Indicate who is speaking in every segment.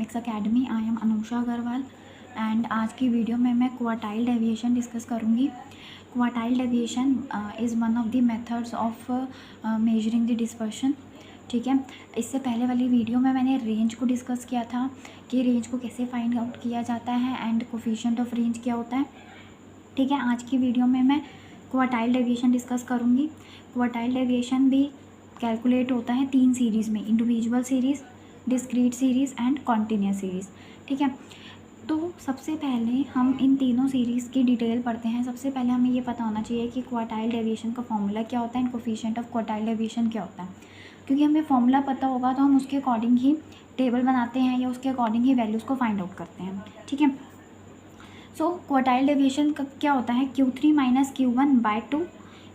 Speaker 1: Mathematics academy. I am Anusha Agarwal and आज की video में मैं क्वार्टाइल डेविएशन डिस्कस करूँगी। Quartile deviation is one of the methods of measuring the dispersion. ठीक है, इससे पहले वाली वीडियो में मैंने रेंज को डिस्कस किया था कि रेंज को कैसे फाइंड आउट किया जाता है एंड कोफिशिएंट ऑफ रेंज क्या होता है। ठीक है, आज की वीडियो में मैं क्वार्टाइल डेविएशन डिस्कस करूँगी। क्वार्टाइल डेविएशन भी कैलकुलेट होता है 3 सीरीज़ में, individual series, discrete series and continuous series. ठीक है, तो सबसे पहले हम इन तीनों सीरीज़ की डिटेल पढ़ते हैं। सबसे पहले हमें ये पता होना चाहिए कि क्वार्टाइल डेविएशन का फॉर्मूला क्या होता है and coefficient of quartile deviation क्या होता है। क्योंकि हमें फॉर्मूला पता होगा तो हम उसके अकॉर्डिंग ही टेबल बनाते हैं या उसके अकॉर्डिंग ही वैल्यूज़ को फाइंड आउट करते हैं। ठीक है, सो क्वार्टाइल डेविएशन का क्या होता है, Q3 minus Q1/2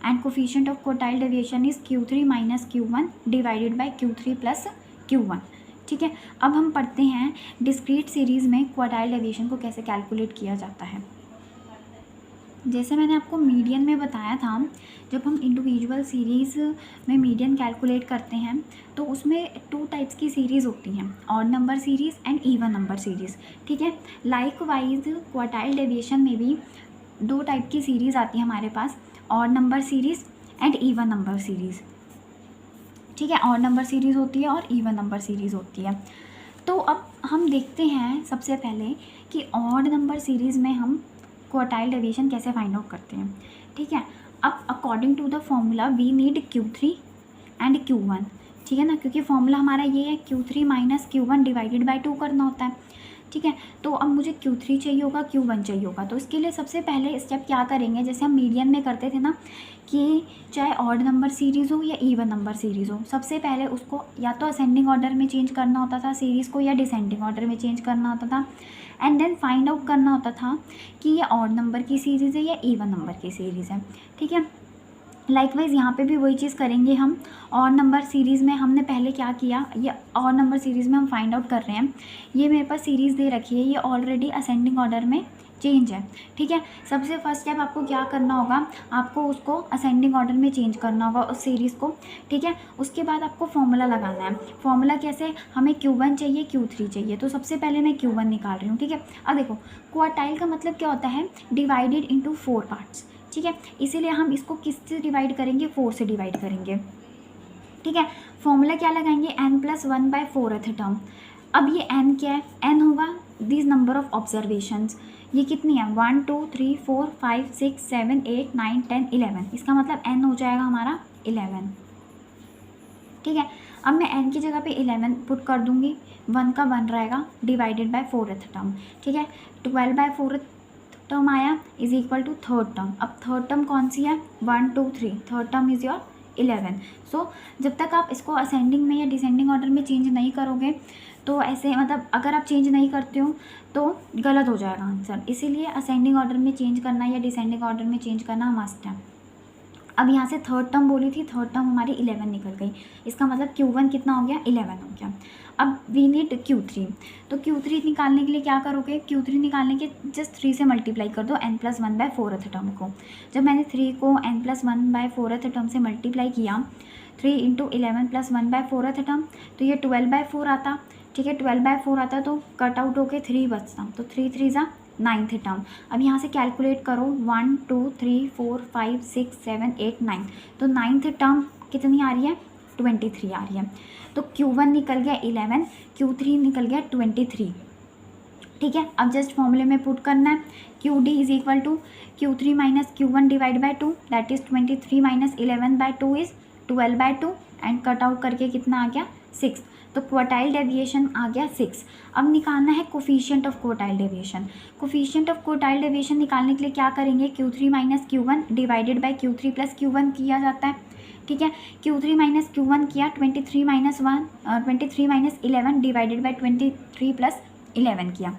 Speaker 1: and coefficient of quartile deviation is Q3 minus Q1 divided by Q3 plus Q1। ठीक है, अब हम पढ़ते हैं डिस्क्रीट सीरीज़ में क्वार्टाइल डेविएशन को कैसे कैलकुलेट किया जाता है। जैसे मैंने आपको मीडियन में बताया था, जब हम इंडिविजुअल सीरीज़ में मीडियन कैलकुलेट करते हैं तो उसमें 2 टाइप्स की सीरीज़ होती हैं, odd number series and even number series. ठीक है, लाइक वाइज क्वार्टाइल डेविएशन में भी 2 टाइप की सीरीज़ आती है हमारे पास, odd number series and even number series. ठीक है, ऑड नंबर सीरीज़ होती है और इवन नंबर सीरीज़ होती है। तो अब हम देखते हैं सबसे पहले कि ऑड नंबर सीरीज़ में हम क्वार्टाइल डेविएशन कैसे फाइंड आउट करते हैं। ठीक है, अब according to the formula we need Q3 and Q1। ठीक है ना, क्योंकि फॉर्मूला हमारा ये है Q3 minus Q1 divided by 2 करना होता है। ठीक है, तो अब मुझे Q3 चाहिए होगा, Q1 चाहिए होगा, तो इसके लिए सबसे पहले स्टेप क्या करेंगे, जैसे हम मीडियन में करते थे ना कि चाहे ऑड नंबर सीरीज़ हो या इवन नंबर सीरीज़ हो, सबसे पहले उसको या तो असेंडिंग ऑर्डर में चेंज करना होता था सीरीज़ को, या डिसेंडिंग ऑर्डर में चेंज करना होता था एंड देन फाइंड आउट करना होता था कि ये ऑड नंबर की सीरीज़ है या इवन नंबर की सीरीज़ है। ठीक है, लाइकवाइज यहाँ पे भी वही चीज़ करेंगे हम। ऑड नंबर सीरीज़ में हमने पहले क्या किया, ये ऑड नंबर सीरीज़ में हम फाइंड आउट कर रहे हैं, ये मेरे पास सीरीज़ दे रखी है, ये ऑलरेडी असेंडिंग ऑर्डर में चेंज है। ठीक है, सबसे फर्स्ट स्टेप आपको क्या करना होगा, आपको उसको असेंडिंग ऑर्डर में चेंज करना होगा उस सीरीज़ को। ठीक है, उसके बाद आपको फॉर्मूला लगाना है। फॉर्मूला कैसे, हमें Q1 चाहिए, Q3 चाहिए, तो सबसे पहले मैं Q1 निकाल रही हूँ। ठीक है, अब देखो क्वार्टाइल का मतलब क्या होता है, डिवाइडेड इंटू 4 पार्ट्स। ठीक है, इसीलिए हम इसको किससे डिवाइड करेंगे, 4 से डिवाइड करेंगे। ठीक है, फॉर्मूला क्या लगाएंगे, n+1/4th टर्म। अब ये n क्या है, n होगा दिस नंबर ऑफ ऑब्जर्वेशंस। ये कितनी है, 1 2 3 4 5 6 7 8 9 10 11, इसका मतलब n हो जाएगा हमारा 11। ठीक है, अब मैं n की जगह पे 11 पुट कर दूंगी, 1 का 1 रहेगा डिवाइडेड बाय 4th टर्म। ठीक है, 12/4th टर्म आया is equal to 3rd term. अब 3rd टर्म कौन सी है, 1 2 3, 3rd टर्म इज़ योर 11। सो जब तक आप इसको असेंडिंग में या डिसेंडिंग ऑर्डर में चेंज नहीं करोगे तो ऐसे, मतलब अगर आप चेंज नहीं करते हो तो गलत हो जाएगा आंसर, इसीलिए असेंडिंग ऑर्डर में चेंज करना या डिसेंडिंग ऑर्डर में चेंज करना मस्ट है। अब यहाँ से 3rd टर्म बोली थी, 3rd टर्म हमारी 11 निकल गई, इसका मतलब Q1 कितना हो गया, 11 हो गया। अब वी नीड Q3, तो Q3 निकालने के लिए क्या करोगे, Q3 निकालने के जस्ट 3 से मल्टीप्लाई कर दो n+1/4th टर्म को। जब मैंने 3 को n+1/4th टर्म से मल्टीप्लाई किया, 3 × 11 + 1/4th टर्म, तो ये 12/4 आता। ठीक है, 12/4 आता तो कट आउट होके 3 बचता, तो 3 3 ज़ा 9th टर्म। अब यहाँ से कैलकुलेट करो, 1 2 3 4 5 6 7 8 9, तो 9th टर्म कितनी आ रही है, 23 आ रही है। तो Q1 निकल गया 11, Q3 निकल गया 23। ठीक है, अब जस्ट फॉर्मूले में पुट करना है, QD is equal to Q3 minus Q1 divide by 2, that is 23 minus 11/2 is 12/2 and cut out करके कितना आ गया, 6। तो क्वार्टाइल डेविएशन आ गया 6। अब निकालना है coefficient of quartile deviation. Coefficient of quartile deviation निकालने के लिए क्या करेंगे, Q3 minus Q1 divided by Q3 plus Q1 किया जाता है। ठीक है, Q3 माइनस Q1 किया, 23 माइनस 11 डिवाइडेड बाय 23 प्लस 11 किया।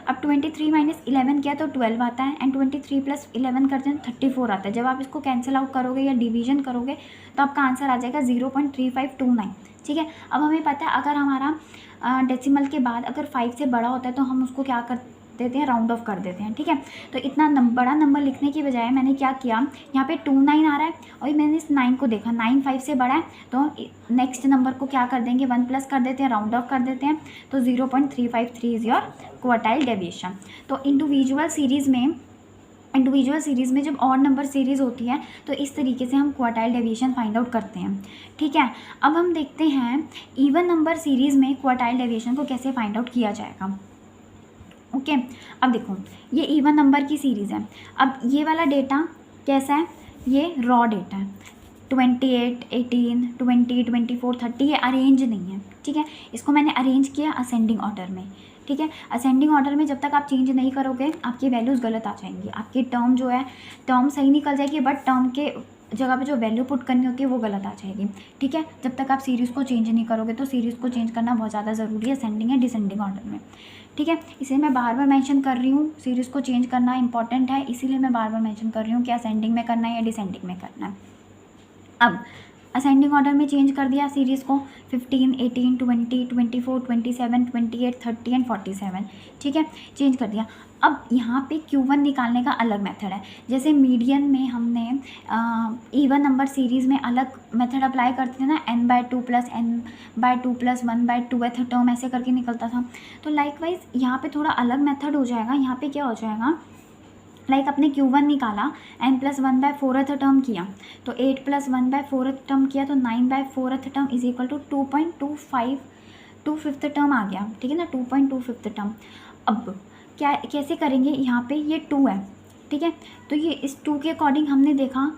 Speaker 1: अब 23 माइनस 11 किया तो 12 आता है एंड 23 प्लस 11 करते हैं 34 आता है। जब आप इसको कैंसिल आउट करोगे या डिवीजन करोगे तो आपका आंसर आ जाएगा 0.3529। ठीक है, अब हमें पता है अगर हमारा डेसिमल के बाद अगर 5 से बड़ा होता है तो हम उसको क्या कर देते हैं, राउंड ऑफ कर देते हैं, ठीक है। तो इतना बड़ा नंबर लिखने की बजाय मैंने क्या किया, यहाँ पे 29 आ रहा है और मैंने इस 9 को देखा 9 5 से बड़ा है, तो नेक्स्ट नंबर को क्या कर देंगे, 1 प्लस कर देते हैं, राउंड ऑफ कर देते हैं, तो 0.353 इज़ योर क्वार्टाइल डेविएशन। तो इंडिविजुअल सीरीज़ में जब ऑड नंबर सीरीज़ होती है तो इस तरीके से हम क्वार्टाइल डेविएशन फाइंड आउट करते हैं, ठीक है। अब हम देखते हैं इवन नंबर सीरीज़ में क्वार्टाइल डेविएशन को कैसे फाइंड आउट किया जाएगा। ओके, अब देखो ये इवन नंबर की सीरीज़ है। अब ये वाला डेटा कैसा है, ये रॉ डेटा है, 28, 18, 20, 24, 30, ये अरेंज नहीं है, ठीक है। इसको मैंने अरेंज किया असेंडिंग ऑर्डर में, ठीक है। असेंडिंग ऑर्डर में जब तक आप चेंज नहीं करोगे आपकी वैल्यूज़ गलत आ जाएंगी, आपकी टर्म जो है टर्म सही निकल जाएगी बट टर्म के जगह पे जो वैल्यू पुट करनी होती है वो गलत आ जाएगी, ठीक है। जब तक आप सीरीज़ को चेंज नहीं करोगे, तो सीरीज़ को चेंज करना बहुत ज़्यादा ज़रूरी है असेंडिंग या डिसेंडिंग ऑर्डर में, ठीक है। इसे मैं बार बार मेंशन कर रही हूँ, सीरीज़ को चेंज करना इंपॉर्टेंट है, इसीलिए मैं बार बार मेंशन कर रही हूँ कि असेंडिंग में करना है या डिसेंडिंग में करना है। अब असेंडिंग ऑर्डर में चेंज कर दिया सीरीज़ को, 15, 18, 20, 24, 27, 28, 30 एंड 47, ठीक है, चेंज कर दिया। अब यहाँ पे Q1 निकालने का अलग मेथड है। जैसे मीडियन में हमने इवन नंबर सीरीज़ में अलग मेथड अप्लाई करते थे ना, n/2 + n/2 + 1/2 टर्म ऐसे करके निकलता था। तो लाइकवाइज यहाँ पे थोड़ा अलग मेथड हो जाएगा। यहाँ पे क्या हो जाएगा, लाइक अपने Q1 निकाला, n+1/4 टर्म किया, तो 8 + 1/4 टर्म किया, तो 9/4 term is equal to 2.25 term आ गया, ठीक है ना, 2.25 टर्म। अब क्या कैसे करेंगे, यहाँ पे ये 2 है, ठीक है, तो ये इस 2 के अकॉर्डिंग हमने देखा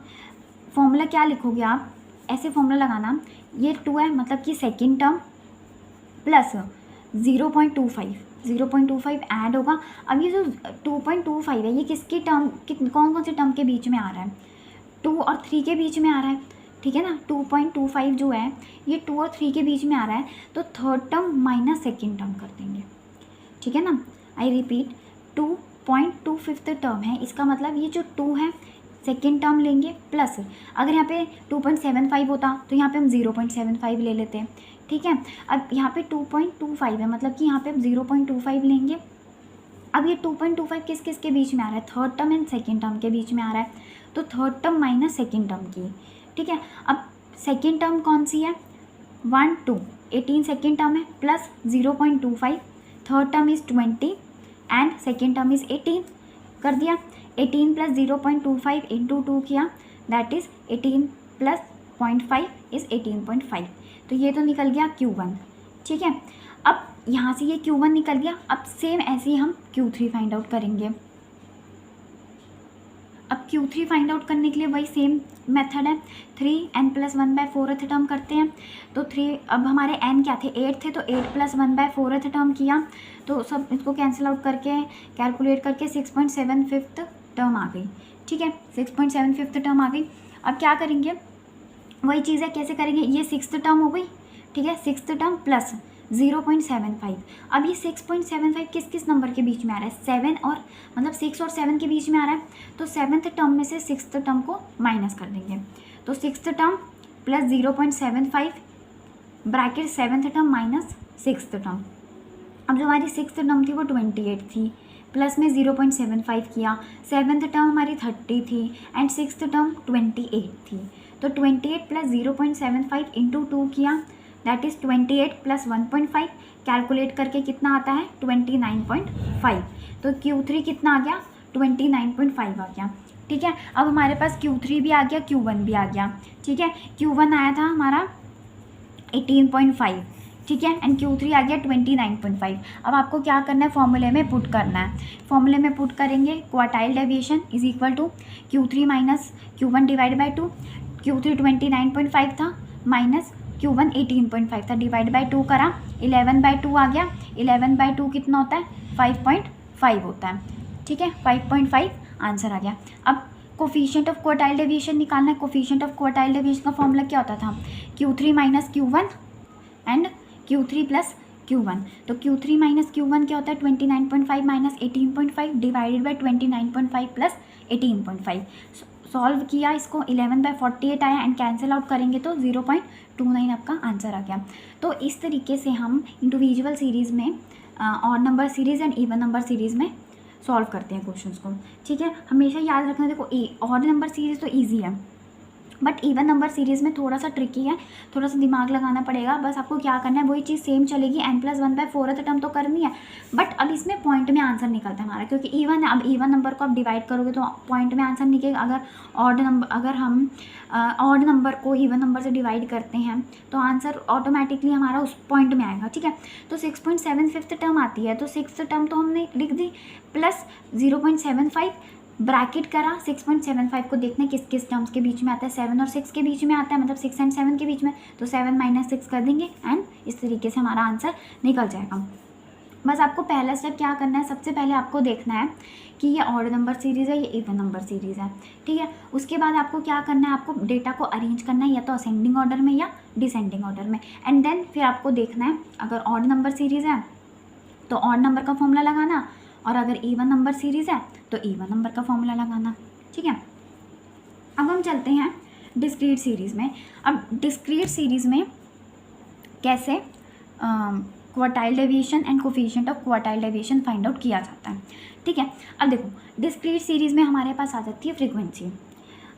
Speaker 1: फॉर्मूला क्या लिखोगे आप, ऐसे फॉर्मूला लगाना, ये 2 है मतलब कि सेकेंड टर्म प्लस 0.25 ऐड होगा। अब ये जो 2.25 है ये किसकी टर्म, कौन कौन से टर्म के बीच में आ रहा है, 2 और 3 के बीच में आ रहा है, ठीक है ना। 2.25 जो है ये 2 और 3 के बीच में आ रहा है, तो third term minus second term कर देंगे, ठीक है ना। आई रिपीट, 2.25 टर्म है, इसका मतलब ये जो 2 है सेकेंड टर्म लेंगे, प्लस अगर यहाँ पे 2.75 होता तो यहाँ पे हम 0.75 ले लेते हैं, ठीक है। अब यहाँ पे 2.25 है मतलब कि यहाँ पे हम 0.25 लेंगे। अब ये 2.25 किस किस के बीच में आ रहा है, third term and second term के बीच में आ रहा है, तो third term minus second term की, ठीक है। अब सेकेंड टर्म कौन सी है, 1, 2, 18 सेकेंड टर्म है, plus 0.25, third term is 20 and second term is 18, कर दिया। 18 + 0.25 इंटू 2 किया, दैट इज़ 18 + 0.5 इज़ 18.5, तो ये तो निकल गया Q1, ठीक है। अब यहाँ से ये Q1 निकल गया। अब सेम ऐसे ही हम Q3 फाइंड आउट करेंगे। अब Q3 फाइंड आउट करने के लिए वही सेम मेथड है, 3n + 1/4 टर्म करते हैं, तो 3, अब हमारे n क्या थे, 8 थे, तो 8 + 1/4 टर्म किया, तो सब इसको कैंसिल आउट करके कैलकुलेट करके 6.75 टर्म आ गई, ठीक है, 6.75 टर्म आ गई। अब क्या करेंगे, वही चीज़ है, कैसे करेंगे, ये 6th टर्म हो गई, ठीक है, 6th टर्म प्लस 0.75। अब ये 6.75 किस किस नंबर के बीच में आ रहा है, 7 और मतलब 6 और 7 के बीच में आ रहा है, तो 7th टर्म में से 6th टर्म को माइनस कर देंगे, तो 6th term plus 0.75 bracket 7th term minus 6th term. अब जो हमारी 6th टर्म थी वो 28 थी, प्लस में 0.75 किया, 7th टर्म हमारी 30 थी एंड 6th टर्म 28 थी, तो 28 + 0.75 इंटू 2 किया, दैट इज़ 28 + 1.5, कैलकुलेट करके कितना आता है 29.5, तो Q3 कितना आ गया 29.5 आ गया, ठीक है। अब हमारे पास Q3 भी आ गया, Q1 भी आ गया, ठीक है। Q1 आया था हमारा 18.5, ठीक है, एंड Q3 आ गया 29.5। अब आपको क्या करना है, फॉर्मूले में पुट करना है, फॉर्मूले में पुट करेंगे quartile deviation is equal to Q3 - Q1 / 2, Q3 29.5 था माइनस Q1 18.5 था, डिवाइड बाई 2 करा, 11/2 आ गया, 11/2 कितना होता है 5.5 होता है, ठीक है, 5.5 आंसर आ गया। अब कोफिशिएंट ऑफ क्वार्टाइल डेविएशन निकालना है। कोफिशिएंट ऑफ क्वार्टाइल डेविएशन का फॉर्मूला क्या होता था, Q3 - Q1 and Q3 + Q1, तो Q3 - Q1 क्या होता है 29.5 minus 18.5 divided by 29.5 plus 18.5। Solve किया इसको, 11/48 आया एंड कैंसिल आउट करेंगे तो 0.29 आपका आंसर आ गया। तो इस तरीके से हम इंडिविजुअल सीरीज़ में, odd number series and even number series में सॉल्व करते हैं क्वेश्चंस को, ठीक है। हमेशा याद रखना, देखो ऑड नंबर सीरीज़ तो ईजी है, बट इवन नंबर सीरीज़ में थोड़ा सा ट्रिकी है, थोड़ा सा दिमाग लगाना पड़ेगा। बस आपको क्या करना है, वही चीज़ सेम चलेगी, n+1/4 टर्म तो करनी है, बट अब इसमें पॉइंट में आंसर निकलता है हमारा, क्योंकि इवन है। अब इवन नंबर को आप डिवाइड करोगे तो पॉइंट में आंसर निकलेगा। अगर हम ऑड नंबर को इवन नंबर से डिवाइड करते हैं तो आंसर ऑटोमेटिकली हमारा उस पॉइंट में आएगा, ठीक है। तो 6.75 टर्म आती है, तो 6th टर्म तो हमने लिख दी, प्लस 0.75 ब्रैकेट करा। 6.75 को देखना किस किस टर्म्स के बीच में आता है, 7 और 6 के बीच में आता है, मतलब 6 and 7 के बीच में, तो 7 - 6 कर देंगे एंड इस तरीके से हमारा आंसर निकल जाएगा। बस आपको पहला स्टेप क्या करना है, सबसे पहले आपको देखना है कि ये ऑड नंबर सीरीज़ है, ये इवन नंबर सीरीज़ है, ठीक है। उसके बाद आपको क्या करना है, आपको डेटा को अरेंज करना है या तो असेंडिंग ऑर्डर में या डिसेंडिंग ऑर्डर में, एंड देन फिर आपको देखना है अगर ऑड नंबर सीरीज़ है तो ऑड नंबर का फॉर्मूला लगाना, और अगर इवन नंबर सीरीज़ है तो इवन नंबर का फॉर्मूला लगाना, ठीक है। अब हम चलते हैं डिस्क्रीट सीरीज़ में। अब डिस्क्रीट सीरीज़ में कैसे quartile deviation and coefficient of quartile deviation find out किया जाता है, ठीक है। अब देखो डिस्क्रीट सीरीज़ में हमारे पास आ जाती है फ्रीक्वेंसी।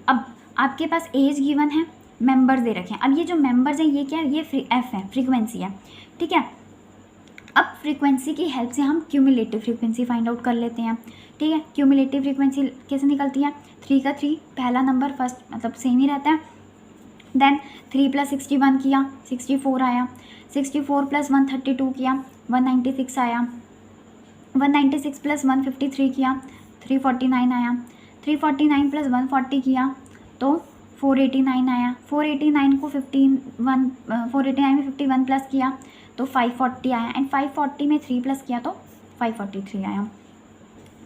Speaker 1: अब आपके पास एज गिवन है, मेंबर्स दे रखे हैं। अब ये जो मेंबर्स हैं ये क्या है, ये एफ है, फ्रीक्वेंसी है, ठीक है। अब फ्रीक्वेंसी की हेल्प से हम क्यूमुलेटिव फ्रीक्वेंसी फाइंड आउट कर लेते हैं, ठीक है। क्यूमुलेटिव फ्रीक्वेंसी कैसे निकलती है, 3 का 3 पहला नंबर फर्स्ट मतलब सेम ही रहता है, देन 3 + 61 किया 64 आया, 64 + 132 किया 196 आया, 196 + 153 किया 349 आया, 349 + 140 किया तो 489 आया, 489 को 489 में 51 प्लस किया तो 540 आया, एंड 540 में 3 प्लस किया तो 543 आया,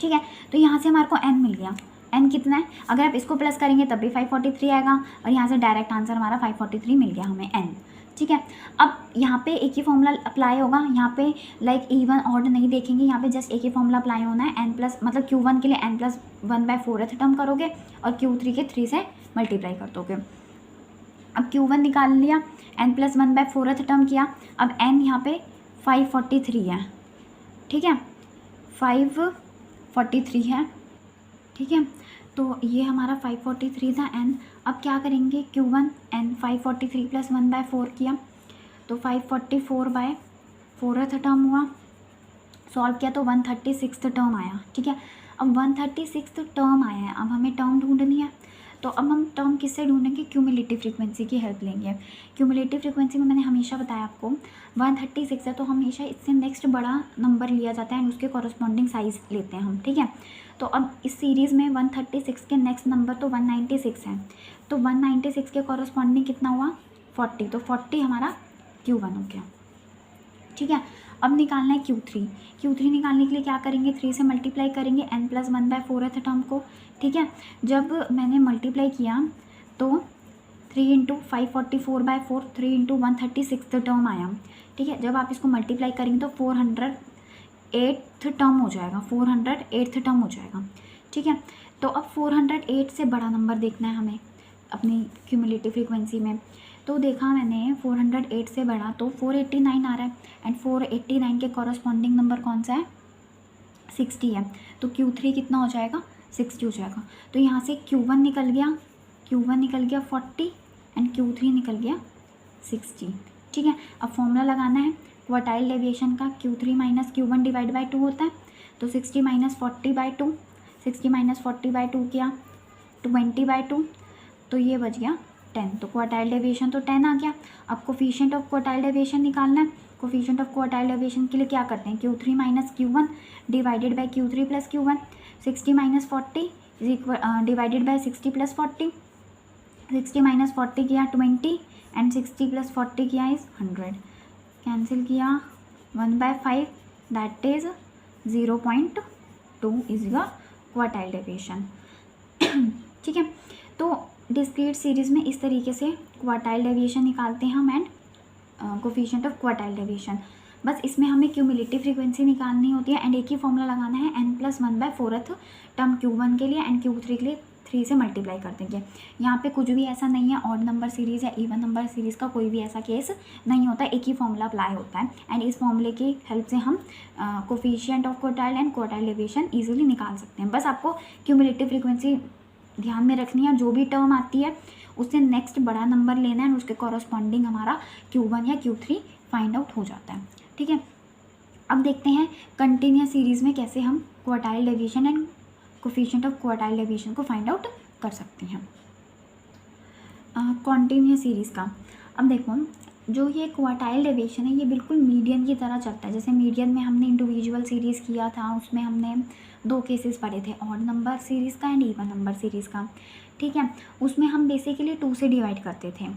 Speaker 1: ठीक है। तो यहाँ से हमारे को n मिल गया। n कितना है, अगर आप इसको प्लस करेंगे तब भी 543 आएगा, और यहाँ से डायरेक्ट आंसर हमारा 543 मिल गया हमें n, ठीक है। अब यहाँ पे एक ही फॉर्मूला अप्लाई होगा, यहाँ पे लाइक इवन ऑड नहीं देखेंगे, यहाँ पे जस्ट एक ही फॉर्मूला अप्लाई होना है, n प्लस मतलब Q1 के लिए n+1/4 टर्म करोगे और Q3 के 3 से मल्टीप्लाई कर दोगे। अब Q1 निकाल लिया, n+1/4 टर्म किया, अब n यहाँ पे 543 है, ठीक है, 543 है, ठीक है। तो ये हमारा 543 था n। अब क्या करेंगे, Q1 n 543 + 1/4 किया तो 544/4 टर्म हुआ, सॉल्व किया तो 136 टर्म आया, ठीक है। अब 136 टर्म आया है, अब हमें टर्म ढूंढनी है, तो अब हम टर्म किससे ढूंढेंगे, क्यूमुलेटिव फ्रीक्वेंसी की हेल्प लेंगे। क्यूमुलेटिव फ्रीक्वेंसी में मैंने हमेशा बताया आपको 136 है तो हमेशा इससे नेक्स्ट बड़ा नंबर लिया जाता है एंड उसके कॉरस्पॉन्डिंग साइज़ लेते हैं हम, ठीक है। तो अब इस सीरीज़ में 136 के नेक्स्ट नंबर तो 196 है, तो 196 के कॉरस्पॉन्डिंग कितना हुआ 40, तो 40 हमारा Q1 हो गया, ठीक है। अब निकालना है Q3 निकालने के लिए क्या करेंगे, 3 से मल्टीप्लाई करेंगे n+1/4 टर्म को, ठीक है। जब मैंने मल्टीप्लाई किया तो 3 × 544/4 3 × 136 टर्म आया, ठीक है। जब आप इसको मल्टीप्लाई करेंगे तो 408 टर्म हो जाएगा, 408 टर्म हो जाएगा, ठीक है। तो अब 408 से बड़ा नंबर देखना है हमें अपनी क्यूमुलेटिव फ्रीक्वेंसी में, तो देखा मैंने 408 से बड़ा तो 489 आ रहा है, एंड 489 के कॉरस्पॉन्डिंग नंबर कौन सा है 60 है, तो Q3 कितना हो जाएगा 60 हो जाएगा। तो यहाँ से Q1 निकल गया 40 एंड Q3 निकल गया 60, ठीक है। अब फॉर्मूला लगाना है क्वार्टाइल डेविएशन का, Q3 - Q1 / 2 होता है, तो 60 - 40/2, 60 - 40/2 किया 20/2, तो ये बच गया 10, तो क्वार्टाइल डेविएशन तो 10 आ गया। अब कोफिशिएंट ऑफ क्वार्टाइल डेविएशन निकालना है। कोफिशिएंट ऑफ क्वार्टाइल डेविएशन के लिए क्या करते हैं, Q3 - Q1 / Q3 + Q1, 60 - 40 divided by 60 + 40, 60 - 40 किया 20 एंड 60 + 40 किया इज़ 100, कैंसिल किया 1/5 that is 0.2 is your quartile deviation, ठीक है। तो डिस्क्रीट सीरीज़ में इस तरीके से क्वार्टाइल डेविएशन निकालते हैं हम and coefficient of quartile deviation. बस इसमें हमें क्यूमुलेटिव फ्रीक्वेंसी निकालनी होती है एंड एक ही फॉर्मूला लगाना है n+1/4 टर्म Q1 के लिए एंड Q3 के लिए 3 से मल्टीप्लाई कर देंगे। यहाँ पे कुछ भी ऐसा नहीं है ऑड नंबर सीरीज़ या इवन नंबर सीरीज़ का कोई भी ऐसा केस नहीं होता, एक ही फॉर्मूला अप्लाई होता है। एंड इस फॉर्मूले की हेल्प से हम coefficient of quartile and quartile deviation easily निकाल सकते हैं। बस आपको क्यूमुलेटिव फ्रीक्वेंसी ध्यान में रखनी है, जो भी टर्म आती है उससे नेक्स्ट बड़ा नंबर लेना है, उसके कॉरस्पॉन्डिंग हमारा Q1 या Q3 फाइंड आउट हो जाता है। ठीक है, अब देखते हैं कंटिन्यूस सीरीज़ में कैसे हम quartile deviation and coefficient of quartile deviation को फाइंड आउट कर सकते हैं कॉन्टिन्यूस सीरीज़ का। अब देखो, जो ये क्वार्टाइल डेविएशन है ये बिल्कुल मीडियन की तरह चलता है। जैसे मीडियन में हमने इंडिविजुअल सीरीज़ किया था, उसमें हमने 2 केसेस पढ़े थे, ऑड नंबर सीरीज़ का एंड इवन नंबर सीरीज़ का। ठीक है, उसमें हम बेसिकली 2 से डिवाइड करते थे।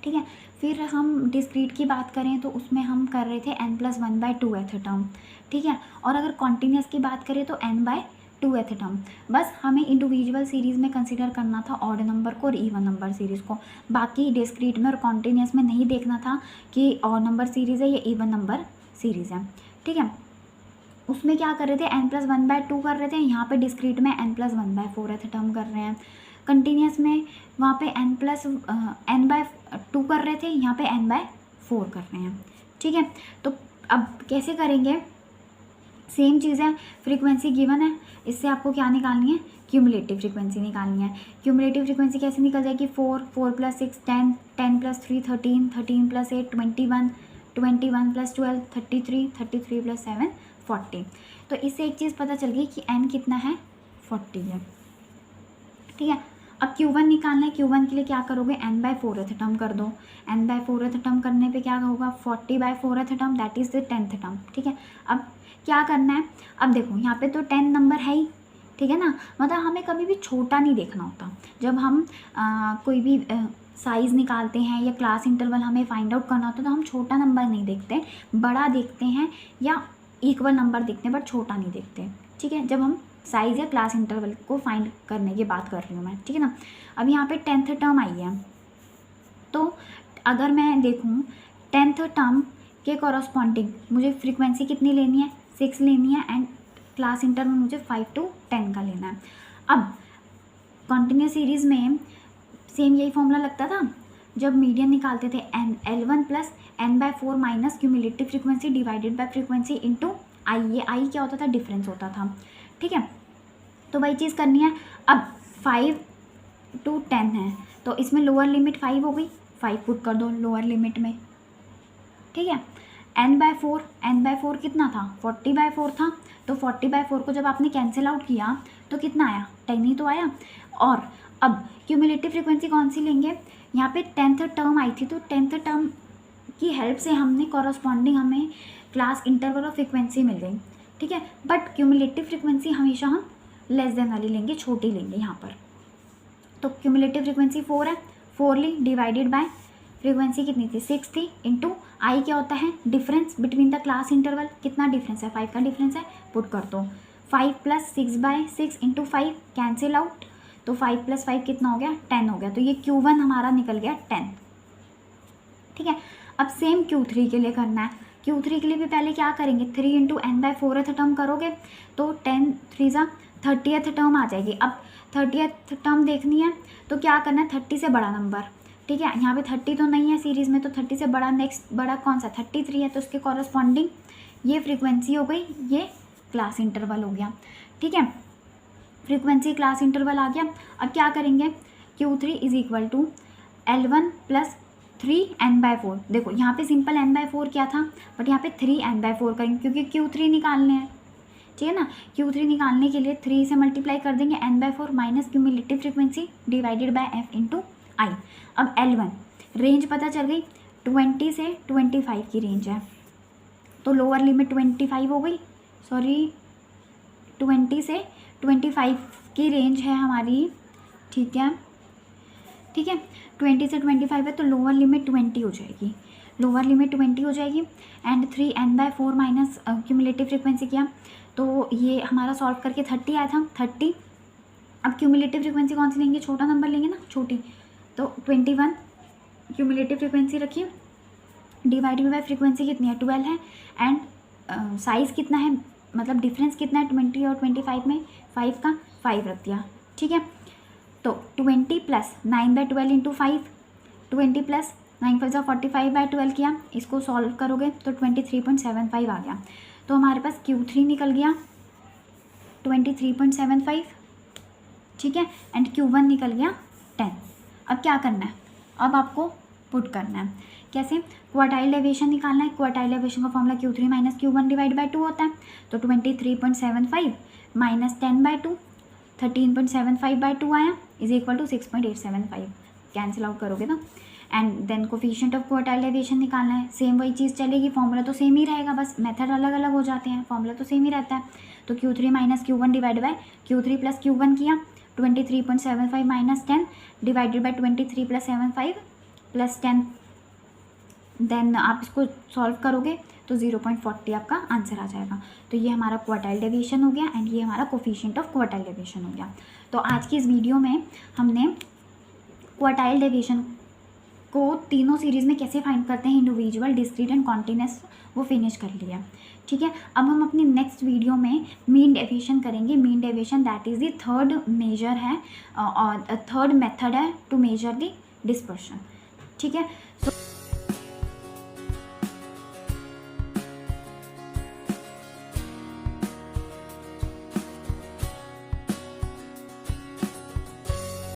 Speaker 1: ठीक है, फिर हम डिस्क्रीट की बात करें तो उसमें हम कर रहे थे n+1/2th टर्म। ठीक है, और अगर कॉन्टिन्यूस की बात करें तो n/2th टर्म। बस हमें इंडिविजुअल सीरीज़ में कंसिडर करना था ऑड नंबर को और इवन नंबर सीरीज़ को, बाकी डिस्क्रीट में और कॉन्टिन्यूस में नहीं देखना था कि ऑड नंबर सीरीज़ है या इवन नंबर सीरीज़ है। ठीक है, उसमें क्या कर रहे थे, n+1/2 कर रहे थे, यहाँ पे डिस्क्रीट में n+1/4th टर्म कर रहे हैं। कंटिन्यूस में वहाँ पे n/2 कर रहे थे, यहाँ पे n/4 कर रहे हैं। ठीक है, तो अब कैसे करेंगे, सेम चीज़ है, फ्रीक्वेंसी गिवन है, इससे आपको क्या निकालनी है, क्यूमुलेटिव फ्रीक्वेंसी निकालनी है। क्यूमुलेटिव फ्रीक्वेंसी कैसे निकल जाएगी, 4 + 6 10 10 + 3 13 13 + 8 21 21 + 12 33 33 + 7 40। तो इससे एक चीज़ पता चल गई कि n कितना है, 40 है। ठीक है, अब Q1 निकालना है, Q1 के लिए क्या करोगे, n/4th टर्म कर दो। n/4th टर्म करने पे क्या होगा, 40/4th term, that is the 10th term. ठीक है, अब क्या करना है, अब देखो यहाँ पे तो 10 नंबर है ही, ठीक है ना, मतलब हमें कभी भी छोटा नहीं देखना होता। जब हम कोई भी साइज़ निकालते हैं या क्लास इंटरवल हमें फाइंड आउट करना होता है तो हम छोटा नंबर नहीं देखते, बड़ा देखते हैं या इक्वल नंबर देखते हैं, बट छोटा नहीं देखते। ठीक है, जब हम साइज़ या क्लास इंटरवल को फाइंड करने की बात कर रही हूँ मैं। ठीक है ना, अब यहाँ पे 10th टर्म आई है, तो अगर मैं देखूँ 10th टर्म के कॉरस्पॉन्डिंग मुझे फ्रीक्वेंसी कितनी लेनी है, 6 लेनी है, एंड क्लास इंटरवल मुझे 5 to 10 का लेना है। अब कॉन्टिन्यूस सीरीज़ में सेम यही फॉर्मूला लगता था, जब मीडियन निकालते थे L1 + n/4 minus cumulative frequency divided by frequency into i. ये आई क्या होता था, डिफरेंस होता था। ठीक है, तो वही चीज़ करनी है। अब 5 to 10 है, तो इसमें लोअर लिमिट 5 हो गई, 5 पुट कर दो लोअर लिमिट में। ठीक है, n/4 कितना था, 40/4 था, तो 40/4 को जब आपने कैंसिल आउट किया तो कितना आया, 10 ही तो आया। और अब क्यूमुलेटिव फ्रीक्वेंसी कौन सी लेंगे, यहाँ पे 10th टर्म आई थी, तो 10th टर्म की हेल्प से हमने कॉरस्पॉन्डिंग हमें क्लास इंटरवल और फ्रीक्वेंसी मिल गई। ठीक है, बट क्यूमुलेटिव फ्रीक्वेंसी हमेशा हम लेस देन वाली लेंगे, छोटी लेंगे यहाँ पर। तो क्यूमुलेटिव फ्रीक्वेंसी 4 है, 4 ली, डिवाइडेड बाय फ्रीक्वेंसी कितनी थी, 6 थी, इंटू आई क्या होता है, difference between the class interval. कितना डिफरेंस है, 5 का डिफरेंस है, पुट कर दो। 5 + 6/6 इंटू 5 कैंसिल आउट, तो 5 + 5 कितना हो गया, 10 हो गया। तो ये Q1 हमारा निकल गया 10। ठीक है, अब सेम Q3 के लिए करना है। Q3 के लिए भी पहले क्या करेंगे, 3 × n/4th टर्म करोगे तो 10 3 ज़ा 30th टर्म आ जाएगी। अब 30th टर्म देखनी है तो क्या करना है, 30 से बड़ा नंबर। ठीक है, यहाँ पे 30 तो नहीं है सीरीज़ में, तो 30 से बड़ा नेक्स्ट बड़ा कौन सा, 33 है, तो उसके कॉरस्पॉन्डिंग ये फ्रीक्वेंसी हो गई, ये क्लास इंटरवल हो गया। ठीक है, फ्रीक्वेंसी क्लास इंटरवल आ गया। अब क्या करेंगे, Q3 = L1 + 3n/4। देखो यहाँ पे सिंपल n/4 क्या था, बट यहाँ पे 3n/4 करेंगे क्योंकि Q3 निकालने हैं। ठीक है ना, Q3 निकालने के लिए 3 से मल्टीप्लाई कर देंगे, n/4 minus cumulative frequency divided by f into i. अब L1 रेंज पता चल गई, 20 से 25 की रेंज है, तो लोअर लिमिट 25 हो गई, सॉरी 20 से 25 की रेंज है हमारी। ठीक है, ठीक है, 20 से 25 है, तो लोअर लिमिट 20 हो जाएगी, लोअर लिमिट 20 हो जाएगी। And 3n/4 minus cumulative frequency किया तो ये हमारा सॉल्व करके 30 आया था, 30। अब क्यूमुलेटिव फ्रीक्वेंसी कौन सी लेंगे, छोटा नंबर लेंगे ना, छोटी, तो 21 क्यूमुलेटिव फ्रीक्वेंसी रखिए, डिवाइडेड बाय फ्रीक्वेंसी कितनी है, 12 है, एंड साइज़ कितना है, मतलब डिफरेंस कितना है 20 और 25 में, 5 का 5 रख दिया। ठीक है, तो 20 प्लस 9/12 इंटू 5, 20 प्लस 9 5 45/12 किया, इसको सॉल्व करोगे तो 23.75 आ गया। तो हमारे पास Q3 निकल गया 23.75, ठीक है, एंड Q1 निकल गया 10। अब क्या करना है, अब आपको पुट करना है। कैसे? क्वार्टाइल डेविएशन निकालना है। क्वार्टाइल डेविएशन का formula Q3 minus Q1 divide by 2 होता है। तो 23.75 माइनस 10/2, 13.75/2 आया, is equal to 6.875। Cancel out करोगे ना, and then coefficient of quartile deviation निकालना है। सेम वही चीज़ चलेगी, फॉर्मूला तो सेम ही रहेगा, बस मेथड अलग अलग हो जाते हैं, फॉर्मूला तो सेम ही रहता है। तो Q3 minus Q1 divide by Q3 plus Q1 किया, 23.75 minus 10 divided by 23 plus 75 plus 10, then आप इसको सॉल्व करोगे तो 0.40 आपका आंसर आ जाएगा। तो ये हमारा क्वार्टाइल डेविएशन हो गया एंड ये हमारा कोफिशिएंट ऑफ क्वार्टाइल डेविएशन हो गया। तो आज की इस वीडियो में हमने क्वार्टाइल डेविएशन को तीनों सीरीज़ में कैसे फाइंड करते हैं, इंडिविजुअल, डिस्क्रीट एंड कॉन्टिन्यूस, वो फिनिश कर लिया। ठीक है, अब हम अपनी नेक्स्ट वीडियो में मीन डेविएशन करेंगे। Mean deviation that is the third measure है और थर्ड मेथड है टू मेजर द डिस्पर्शन। ठीक है, सो